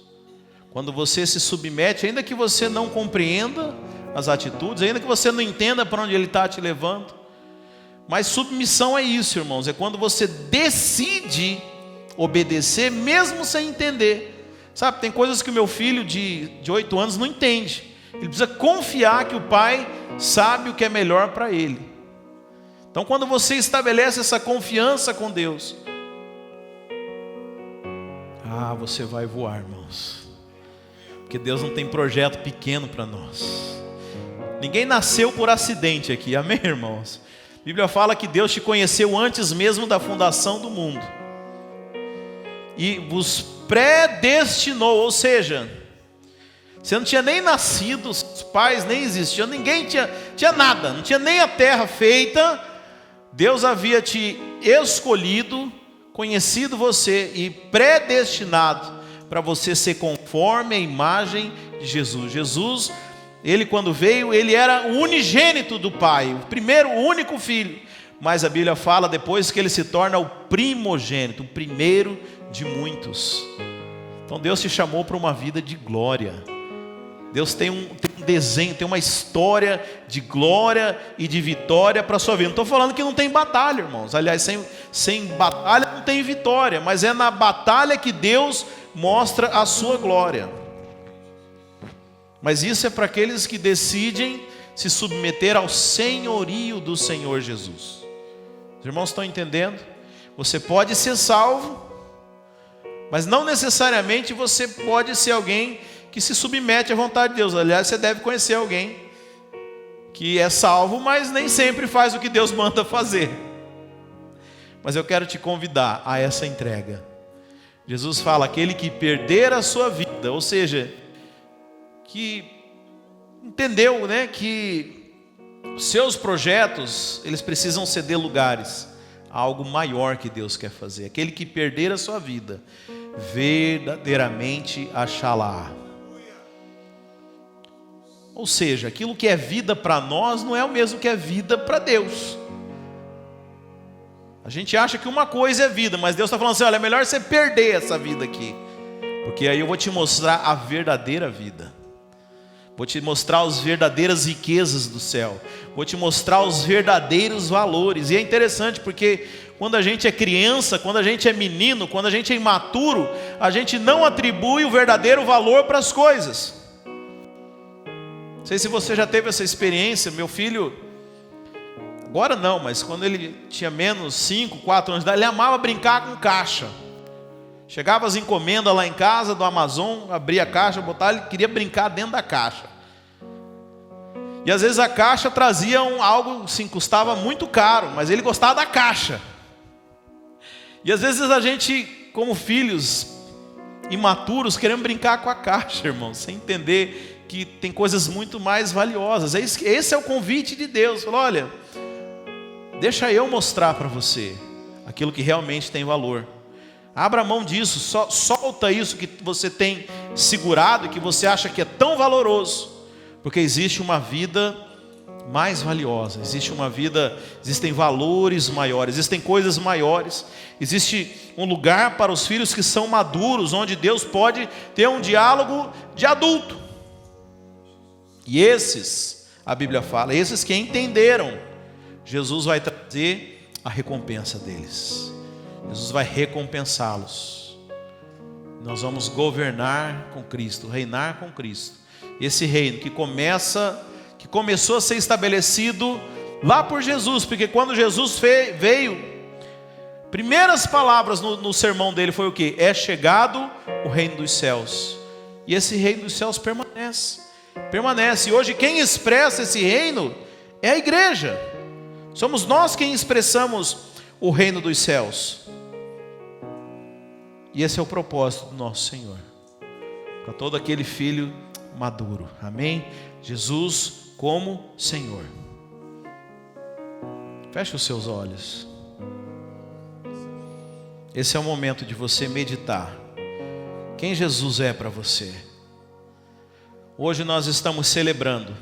Quando você se submete, ainda que você não compreenda as atitudes, ainda que você não entenda para onde Ele está te levando, mas submissão é isso, irmãos, é quando você decide obedecer mesmo sem entender. Sabe, tem coisas que o meu filho de 8 anos não entende. Ele precisa confiar que o pai sabe o que é melhor para ele. Então quando você estabelece essa confiança com Deus, você vai voar, irmãos. Porque Deus não tem projeto pequeno para nós. Ninguém nasceu por acidente aqui, amém, irmãos? A Bíblia fala que Deus te conheceu antes mesmo da fundação do mundo e vos predestinou, ou seja, você não tinha nem nascido, os pais nem existiam, ninguém tinha nada, não tinha nem a terra feita. Deus havia te escolhido, conhecido você e predestinado para você ser conforme a imagem de Jesus. Jesus, Ele quando veio, Ele era o unigênito do Pai, o primeiro, o único filho. Mas a Bíblia fala depois que Ele se torna o primogênito, o primeiro de muitos. Então Deus te chamou para uma vida de glória. Deus tem um desenho, tem uma história de glória e de vitória para a sua vida. Não estou falando que não tem batalha, irmãos. Aliás, sem batalha não tem vitória, mas é na batalha que Deus mostra a sua glória. Mas isso é para aqueles que decidem se submeter ao senhorio do Senhor Jesus. Os irmãos estão entendendo? Você pode ser salvo, mas não necessariamente você pode ser alguém que se submete à vontade de Deus. Aliás, você deve conhecer alguém que é salvo, mas nem sempre faz o que Deus manda fazer. Mas eu quero te convidar a essa entrega. Jesus fala, aquele que perder a sua vida, ou seja, que entendeu, né, que os seus projetos, eles precisam ceder lugares a algo maior que Deus quer fazer. Aquele que perder a sua vida, verdadeiramente achá-la. Ou seja, aquilo que é vida para nós não é o mesmo que é vida para Deus. A gente acha que uma coisa é vida, mas Deus está falando assim, olha, é melhor você perder essa vida aqui, porque aí eu vou te mostrar a verdadeira vida. Vou te mostrar as verdadeiras riquezas do céu. Vou te mostrar os verdadeiros valores. E é interessante porque quando a gente é criança, quando a gente é menino, quando a gente é imaturo, a gente não atribui o verdadeiro valor para as coisas. Não sei se você já teve essa experiência. Meu filho, agora não, mas quando ele tinha menos 5, 4 anos de idade, ele amava brincar com caixa. Chegava as encomendas lá em casa do Amazon, abria a caixa, botava, ele queria brincar dentro da caixa. E às vezes a caixa trazia algo, assim, custava muito caro, mas ele gostava da caixa. E às vezes a gente, como filhos imaturos, queremos brincar com a caixa, irmão, sem entender que tem coisas muito mais valiosas. Esse é o convite de Deus. Falou, olha, deixa eu mostrar para você aquilo que realmente tem valor. Abra mão disso, solta isso que você tem segurado e que você acha que é tão valoroso, porque existe uma vida mais valiosa, existem valores maiores, existem coisas maiores, existe um lugar para os filhos que são maduros, onde Deus pode ter um diálogo de adulto. E esses, a Bíblia fala, esses que entenderam, Jesus vai trazer a recompensa deles. Jesus vai recompensá-los. Nós vamos governar com Cristo, reinar com Cristo. Esse reino que começou a ser estabelecido lá por Jesus, porque quando Jesus veio, primeiras palavras no sermão dele foi o quê? É chegado o reino dos céus. E esse reino dos céus permanece. E hoje quem expressa esse reino é a igreja. Somos nós quem expressamos o reino dos céus. E esse é o propósito do nosso Senhor, para todo aquele filho maduro, amém? Jesus como Senhor. Feche os seus olhos. Esse é o momento de você meditar quem Jesus é para você. Hoje nós estamos celebrando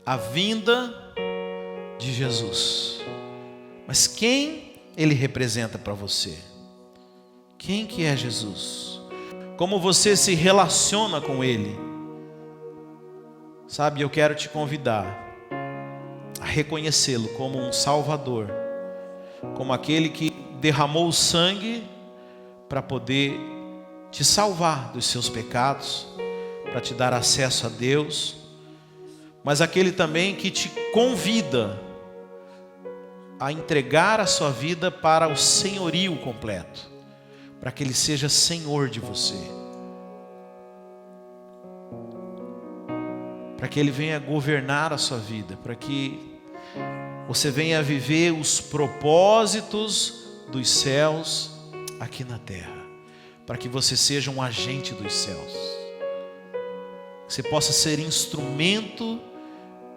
a vinda de Jesus, mas quem Ele representa para você? Quem que é Jesus? Como você se relaciona com Ele? Sabe, eu quero te convidar a reconhecê-lo como um Salvador, como aquele que derramou o sangue para poder te salvar dos seus pecados, para te dar acesso a Deus, mas aquele também que te convida a entregar a sua vida para o senhorio completo, para que Ele seja Senhor de você, para que Ele venha governar a sua vida, para que você venha viver os propósitos dos céus aqui na terra, para que você seja um agente dos céus, que você possa ser instrumento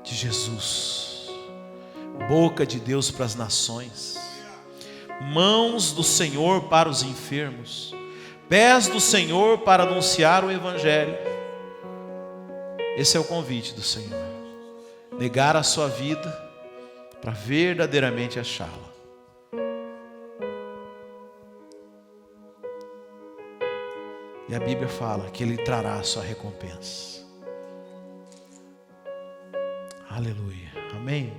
de Jesus, boca de Deus para as nações, mãos do Senhor para os enfermos, pés do Senhor para anunciar o Evangelho. Esse é o convite do Senhor. Negar a sua vida para verdadeiramente achá-la. E a Bíblia fala que Ele trará a sua recompensa. Aleluia. Amém.